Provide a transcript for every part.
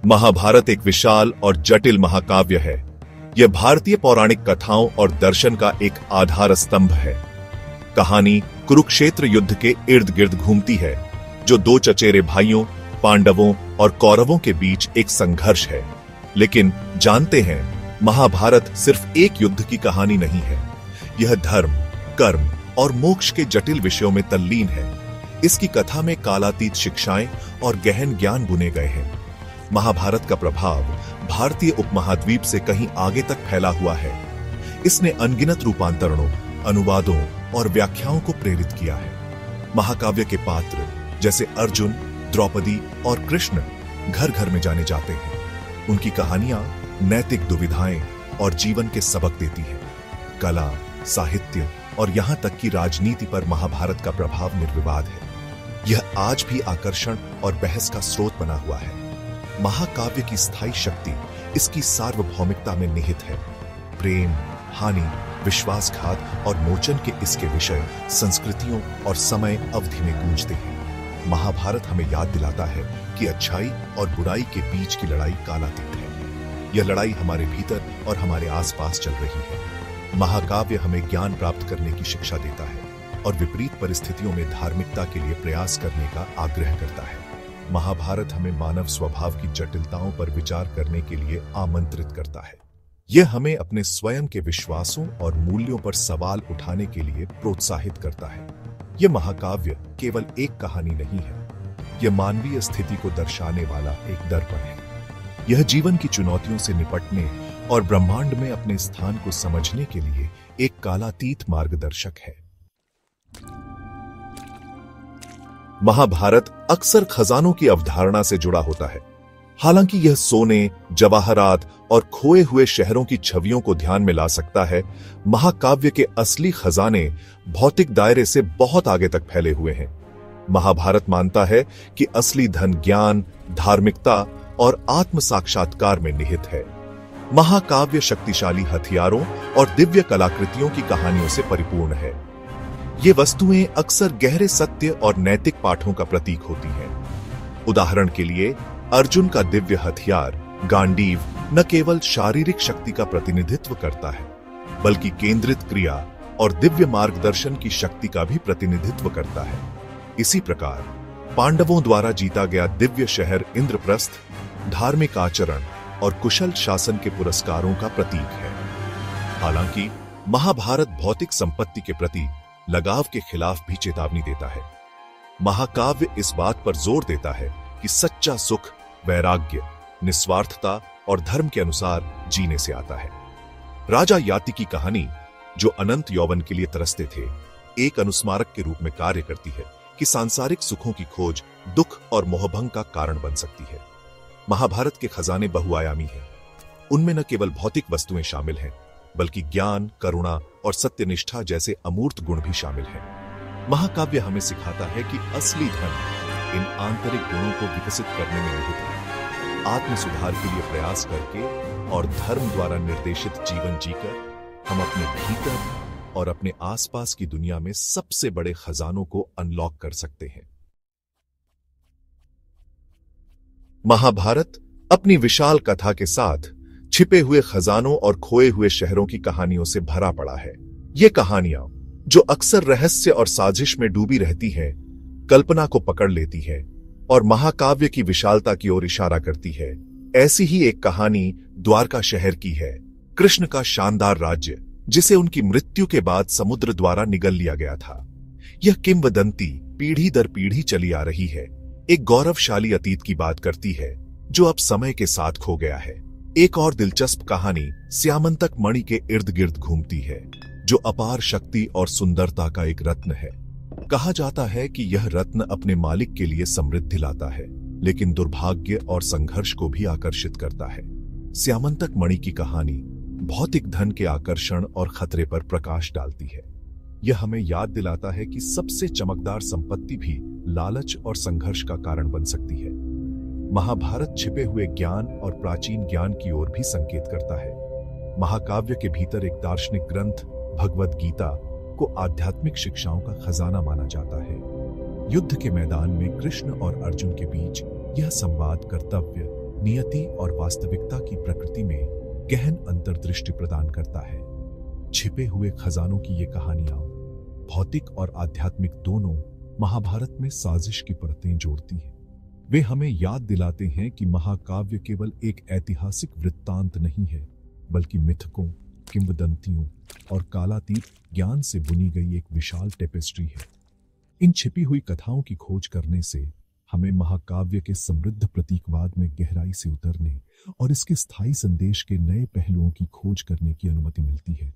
महाभारत एक विशाल और जटिल महाकाव्य है। यह भारतीय पौराणिक कथाओं और दर्शन का एक आधार स्तंभ है। कहानी कुरुक्षेत्र युद्ध के इर्द गिर्द घूमती है, जो दो चचेरे भाइयों पांडवों और कौरवों के बीच एक संघर्ष है। लेकिन जानते हैं, महाभारत सिर्फ एक युद्ध की कहानी नहीं है। यह धर्म, कर्म और मोक्ष के जटिल विषयों में तल्लीन है। इसकी कथा में कालातीत शिक्षाएं और गहन ज्ञान बुने गए हैं। महाभारत का प्रभाव भारतीय उपमहाद्वीप से कहीं आगे तक फैला हुआ है। इसने अनगिनत रूपांतरणों, अनुवादों और व्याख्याओं को प्रेरित किया है। महाकाव्य के पात्र जैसे अर्जुन, द्रौपदी और कृष्ण घर घर में जाने जाते हैं। उनकी कहानियां नैतिक दुविधाएं और जीवन के सबक देती हैं। कला, साहित्य और यहां तक कि राजनीति पर महाभारत का प्रभाव निर्विवाद है। यह आज भी आकर्षण और बहस का स्रोत बना हुआ है। महाकाव्य की स्थायी शक्ति इसकी सार्वभौमिकता में निहित है। प्रेम, हानि, विश्वासघात और मोचन के इसके विषय संस्कृतियों और समय अवधि में गूंजते हैं। महाभारत हमें याद दिलाता है कि अच्छाई और बुराई के बीच की लड़ाई कालातीत है। यह लड़ाई हमारे भीतर और हमारे आसपास चल रही है। महाकाव्य हमें ज्ञान प्राप्त करने की शिक्षा देता है और विपरीत परिस्थितियों में धार्मिकता के लिए प्रयास करने का आग्रह करता है। महाभारत हमें मानव स्वभाव की जटिलताओं पर विचार करने के लिए आमंत्रित करता है। यह हमें अपने स्वयं के विश्वासों और मूल्यों पर सवाल उठाने के लिए प्रोत्साहित करता है। यह महाकाव्य केवल एक कहानी नहीं है, यह मानवीय स्थिति को दर्शाने वाला एक दर्पण है। यह जीवन की चुनौतियों से निपटने और ब्रह्मांड में अपने स्थान को समझने के लिए एक कालातीत मार्गदर्शक है। महाभारत अक्सर खजानों की अवधारणा से जुड़ा होता है। हालांकि यह सोने, जवाहरात और खोए हुए शहरों की छवियों को ध्यान में ला सकता है, महाकाव्य के असली खजाने भौतिक दायरे से बहुत आगे तक फैले हुए हैं। महाभारत मानता है कि असली धन ज्ञान, धार्मिकता और आत्म साक्षात्कार में निहित है। महाकाव्य शक्तिशाली हथियारों और दिव्य कलाकृतियों की कहानियों से परिपूर्ण है। ये वस्तुएं अक्सर गहरे सत्य और नैतिक पाठों का प्रतीक होती हैं। उदाहरण के लिए, अर्जुन का दिव्य हथियार गांडीव न केवल शारीरिक शक्ति का प्रतिनिधित्व करता है, बल्कि केंद्रित क्रिया और दिव्य मार्गदर्शन की शक्ति का भी प्रतिनिधित्व करता है। इसी प्रकार पांडवों द्वारा जीता गया दिव्य शहर इंद्रप्रस्थ धार्मिक आचरण और कुशल शासन के पुरस्कारों का प्रतीक है। हालांकि महाभारत भौतिक संपत्ति के प्रति लगाव के खिलाफ भी चेतावनी देता है। महाकाव्य इस बात पर जोर देता है कि सच्चा सुख वैराग्य, निस्वार्थता और धर्म के अनुसार जीने से आता है। राजा याति की कहानी, जो अनंत यौवन के लिए तरसते थे, एक अनुस्मारक के रूप में कार्य करती है कि सांसारिक सुखों की खोज दुख और मोहभंग का कारण बन सकती है। महाभारत के खजाने बहुआयामी हैं। उनमें न केवल भौतिक वस्तुएं शामिल हैं, बल्कि ज्ञान, करुणा और सत्यनिष्ठा जैसे अमूर्त गुण भी शामिल हैं। महाकाव्य हमें सिखाता है कि असली धन इन आंतरिक गुणों को विकसित करने में निहित है। आत्म सुधार के लिए प्रयास करके और धर्म द्वारा निर्देशित जीवन जीकर हम अपने भीतर और अपने आसपास की दुनिया में सबसे बड़े खजानों को अनलॉक कर सकते हैं। महाभारत अपनी विशाल कथा के साथ छिपे हुए खजानों और खोए हुए शहरों की कहानियों से भरा पड़ा है। ये कहानियां, जो अक्सर रहस्य और साजिश में डूबी रहती हैं, कल्पना को पकड़ लेती है और महाकाव्य की विशालता की ओर इशारा करती है। ऐसी ही एक कहानी द्वारका शहर की है। कृष्ण का शानदार राज्य, जिसे उनकी मृत्यु के बाद समुद्र द्वारा निगल लिया गया था। यह किंवदंती पीढ़ी दर पीढ़ी चली आ रही है। एक गौरवशाली अतीत की बात करती है, जो अब समय के साथ खो गया है। एक और दिलचस्प कहानी स्यामंतक मणि के इर्द गिर्द घूमती है, जो अपार शक्ति और सुंदरता का एक रत्न है। कहा जाता है कि यह रत्न अपने मालिक के लिए समृद्धि लाता है, लेकिन दुर्भाग्य और संघर्ष को भी आकर्षित करता है। स्यामंतक मणि की कहानी भौतिक धन के आकर्षण और खतरे पर प्रकाश डालती है। यह हमें याद दिलाता है कि सबसे चमकदार संपत्ति भी लालच और संघर्ष का कारण बन सकती है। महाभारत छिपे हुए ज्ञान और प्राचीन ज्ञान की ओर भी संकेत करता है। महाकाव्य के भीतर एक दार्शनिक ग्रंथ भगवद गीता को आध्यात्मिक शिक्षाओं का खजाना माना जाता है। युद्ध के मैदान में कृष्ण और अर्जुन के बीच यह संवाद कर्तव्य, नियति और वास्तविकता की प्रकृति में गहन अंतर्दृष्टि प्रदान करता है। छिपे हुए खजानों की ये कहानियां भौतिक और आध्यात्मिक दोनों महाभारत में साजिश की परतें जोड़ती हैं। वे हमें याद दिलाते हैं कि महाकाव्य केवल एक ऐतिहासिक वृत्तांत नहीं है, बल्कि मिथकों, किंवदंतियों और कालातीत ज्ञान से बुनी गई एक विशाल टेपेस्ट्री है। इन छिपी हुई कथाओं की खोज करने से हमें महाकाव्य के समृद्ध प्रतीकवाद में गहराई से उतरने और इसके स्थायी संदेश के नए पहलुओं की खोज करने की अनुमति मिलती है।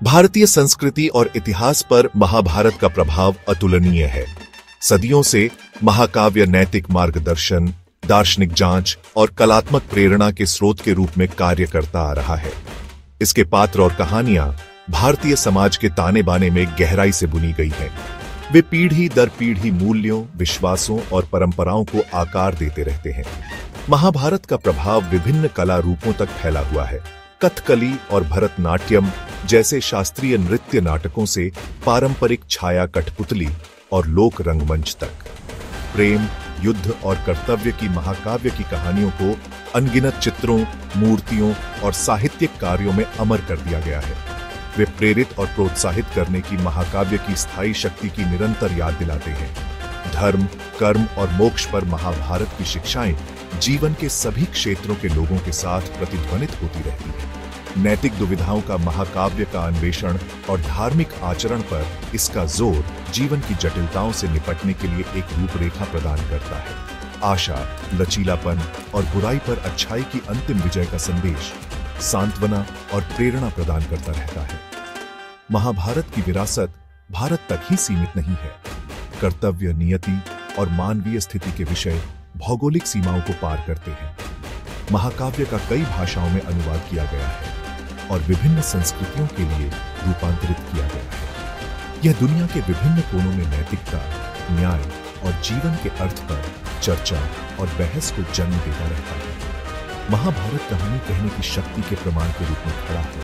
भारतीय संस्कृति और इतिहास पर महाभारत का प्रभाव अतुलनीय है। सदियों से महाकाव्य नैतिक मार्गदर्शन, दार्शनिक जांच और कलात्मक प्रेरणा के स्रोत के रूप में कार्य करता आ रहा है। इसके पात्र और कहानियां भारतीय समाज के ताने बाने में गहराई से बुनी गई हैं। वे पीढ़ी दर पीढ़ी मूल्यों, विश्वासों और परंपराओं को आकार देते रहते हैं। महाभारत का प्रभाव विभिन्न कला रूपों तक फैला हुआ है। कथकली और भरतनाट्यम जैसे शास्त्रीय नृत्य नाटकों से पारंपरिक छाया कठपुतली और लोक रंगमंच तक, प्रेम, युद्ध और कर्तव्य की महाकाव्य की कहानियों को अनगिनत चित्रों, मूर्तियों और साहित्यिक कार्यों में अमर कर दिया गया है। वे प्रेरित और प्रोत्साहित करने की महाकाव्य की स्थायी शक्ति की निरंतर याद दिलाते हैं। धर्म, कर्म और मोक्ष पर महाभारत की शिक्षाएं जीवन के सभी क्षेत्रों के लोगों के साथ प्रतिध्वनित होती रहती हैं। नैतिक दुविधाओं का महाकाव्य का अन्वेषण और धार्मिक आचरण पर इसका जोर जीवन की जटिलताओं से निपटने के लिए एक रूपरेखा प्रदान करता है। आशा, लचीलापन और बुराई पर अच्छाई की अंतिम विजय का संदेश सांत्वना और प्रेरणा प्रदान करता रहता है। महाभारत की विरासत भारत तक ही सीमित नहीं है। कर्तव्य, नियति और मानवीय स्थिति के विषय भौगोलिक सीमाओं को पार करते हैं। महाकाव्य का कई भाषाओं में अनुवाद किया गया है और विभिन्न संस्कृतियों के लिए रूपांतरित किया गया है। यह दुनिया के विभिन्न कोनों में नैतिकता, न्याय और जीवन के अर्थ पर चर्चा और बहस को जन्म देता रहता है। महाभारत कहानी कहने की शक्ति के प्रमाण के रूप में खड़ा है।